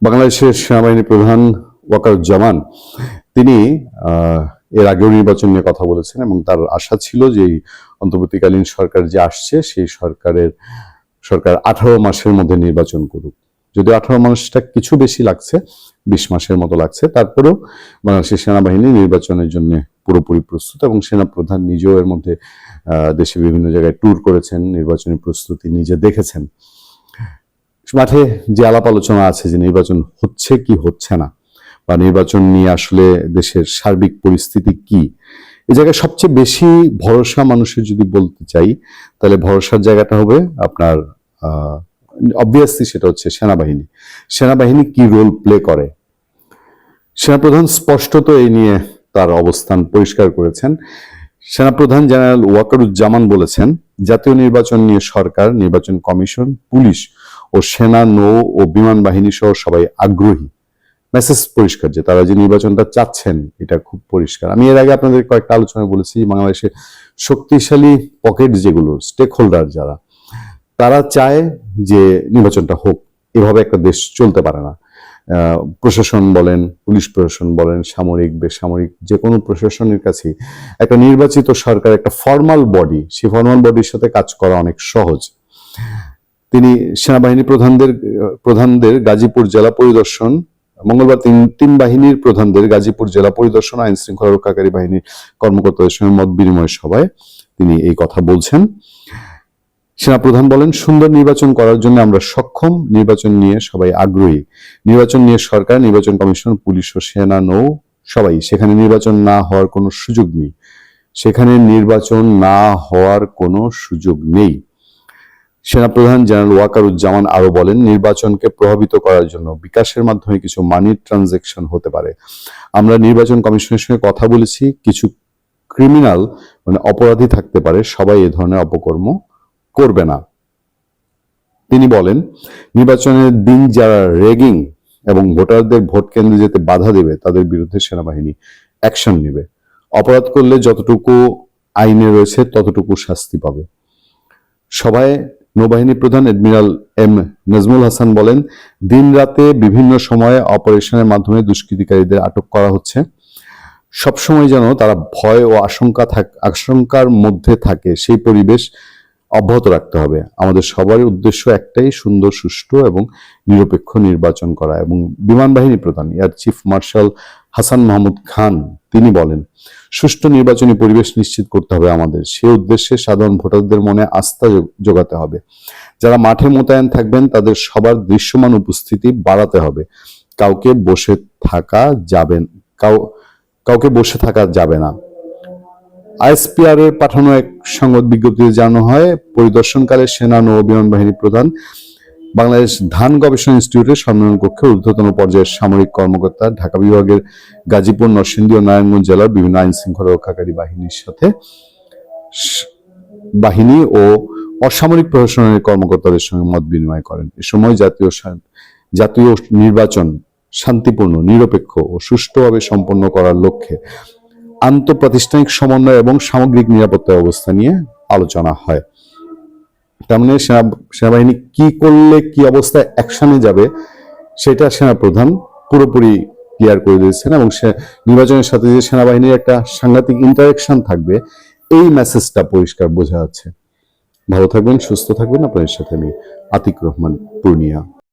বাংলাদেশের সেনাবাহিনী প্রধান ওয়াকারুজ্জামান তিনি এর আগেও নির্বাচন নিয়ে কথা বলেছেন এবং তার আশা ছিল যে অন্তর্বর্তীকালীন সরকার যে আসছে সেই সরকার 18 মাসের মধ্যে নির্বাচন করুক। যদিও 18 মাসটা কিছু বেশি লাগছে, 20 মাসের মতো লাগছে, তারপরেও বাংলাদেশের সেনাবাহিনী নির্বাচনের জন্য পুরোপুরি প্রস্তুত এবং সেনাপ্রধান নিজেও এর মধ্যে দেশে বিভিন্ন জায়গায় ট্যুর করেছেন, নির্বাচনী প্রস্তুতি নিজে দেখেছেন। মাঠে যে আলাপ আলোচনা আছে যে নির্বাচন হচ্ছে কি হচ্ছে না বা নির্বাচন নিয়ে আসলে দেশের সার্বিক পরিস্থিতি কি, এই জায়গায় সবচেয়ে বেশি ভরসা মানুষের যদি বলতে চাই তাহলে ভরসার জায়গাটা হবে আপনার অবভিয়াসলি সেটা হচ্ছে সেনাবাহিনী কি রোল প্লে করে। সেনাপ্রধান স্পষ্টত এই নিয়ে তার অবস্থান পরিষ্কার করেছেন। সেনাপ্রধান জেনারেল ওয়াকারুজ্জামান বলেছেন, জাতীয় নির্বাচন নিয়ে সরকার, নির্বাচন কমিশন, পুলিশ ও সেনা, নৌ ও বিমান বাহিনী সহ সবাই আগ্রহী। মেসেজ পরিষ্কার যে তারা যে নির্বাচনটা চাচ্ছেন এটা খুব পরিষ্কার। আমি এর আগে আপনাদের কয়েকটা আলোচনায় বলেছি, বাংলাদেশের শক্তিশালী পকেট যেগুলো, স্টেক হোল্ডার যারা, তারা চায় যে নির্বাচনটা হোক। এভাবে একটা দেশ চলতে পারে না। প্রশাসন বলেন, পুলিশ প্রশাসন বলেন, সামরিক বেসামরিক যে কোনো প্রশাসনের কাছে একটা নির্বাচিত সরকার একটা ফর্মাল বডি, সেই ফর্মাল বডির সাথে কাজ করা অনেক সহজ। তিনি সেনাবাহিনী প্রধানদের গাজীপুর জেলা পরিদর্শন, মঙ্গলবার তিন বাহিনীর প্রধানদের গাজীপুর জেলা পরিদর্শন, আইন শৃঙ্খলা রক্ষাকারী বাহিনীর কর্মকর্তাদের সঙ্গে মত বিনিময় সভায় তিনি এই কথা বলছেন। সেনাপ্রধান বলেন, সুন্দর নির্বাচন করার জন্য আমরা সক্ষম, নির্বাচন নিয়ে সবাই আগ্রহী। নির্বাচন নিয়ে সরকার, নির্বাচন কমিশন, পুলিশ ও সেনা, নৌ সবাই, সেখানে নির্বাচন না হওয়ার কোনো সুযোগ নেই, সেখানে নির্বাচন না হওয়ার কোনো সুযোগ নেই। সেনাপ্রধান জেনারেল ওয়াকারুজ্জামান আরো বলেন, নির্বাচনকে প্রভাবিত করার জন্য বিকাশের মাধ্যমে কিছু মানি ট্রানজাকশন হতে পারে। আমরা নির্বাচন কমিশনের সঙ্গে কথা বলেছি, কিছু ক্রিমিনাল অপরাধী থাকতে পারে, সবাই এ ধরনের অপকর্ম করবে না। তিনি বলেন, নির্বাচনের দিন যারা রেগিং এবং ভোটারদের ভোট কেন্দ্রে যেতে বাধা দেবে তাদের বিরুদ্ধে সেনাবাহিনী অ্যাকশন নেবে। অপরাধ করলে যতটুকু আইনে রয়েছে ততটুকু শাস্তি পাবে। সভায় নৌবাহিনী প্রধান এডমিরাল এম নাজমুল হাসান বলেন, দিন রাতে বিভিন্ন সময়ে অপারেশনের মাধ্যমে দুষ্কৃতিকারীদের আটক করা হচ্ছে। সবসময় যেন তারা ভয় ও আশঙ্কার মধ্যে থাকে সেই পরিবেশ অব্যাহত রাখতে হবে। আমাদের সবার উদ্দেশ্য একটাই, সুন্দর, সুষ্ঠু এবং নিরপেক্ষ নির্বাচন করা। এবং বিমান বাহিনী প্রধান air chief marshal Hasan Mahmud Khan তিনি বলেন, সুষ্ঠু নির্বাচনী পরিবেশ নিশ্চিত করতে হবে আমাদের। সে উদ্দেশ্যে সাধারণ ভোটারদের মনে আস্থা জোগাতে হবে। যারা মাঠে মোতায়েন থাকবেন তাদের সবার দৃশ্যমান উপস্থিতি বাড়াতে হবে। কাউকে বসে থাকা যাবে না। আইএসপিআর এর পাঠানো এক সংবাদ বিজ্ঞপ্তিতে জানানো হয়, পরিদর্শনকালে সেনা, নৌ বিমান বাহিনী প্রধান, বাংলাদেশ ধান গবেষণা ইনস্টিটিউটের সম্মেলন কক্ষে ঊর্ধ্বতন পর্যায়ের সামরিক কর্মকর্তা, ঢাকা বিভাগের গাজীপুর, নরসিংদী ও নারায়ণগঞ্জ জেলার বিভিন্ন আইন শৃঙ্খলা রক্ষাকারী বাহিনী ও অসামরিক প্রশাসনের কর্মকর্তাদের সঙ্গে মত বিনিময় করেন। এ সময় জাতীয় নির্বাচন শান্তিপূর্ণ, নিরপেক্ষ ও সুষ্ঠুভাবে সম্পন্ন করার লক্ষ্যে আন্তঃপ্রাতিষ্ঠানিক সমন্বয় এবং সামগ্রিক নিরাপত্তা ব্যবস্থা নিয়ে আলোচনা হয়। তার মানে সেনাবাহিনী কি করলে কি অবস্থায় অ্যাকশনে যাবে সেটা সেনাপ্রধান পুরোপুরি ক্লিয়ার করে দিয়েছেন এবং নির্বাচনের সাথে যে সেনাবাহিনীর একটা সাংঘাতিক ইন্টারাকশন থাকবে এই মেসেজটা পরিষ্কার বোঝা যাচ্ছে। ভালো থাকবেন, সুস্থ থাকবেন। আপনাদের সাথে আমি আতিক রহমান, পূর্ণিয়া।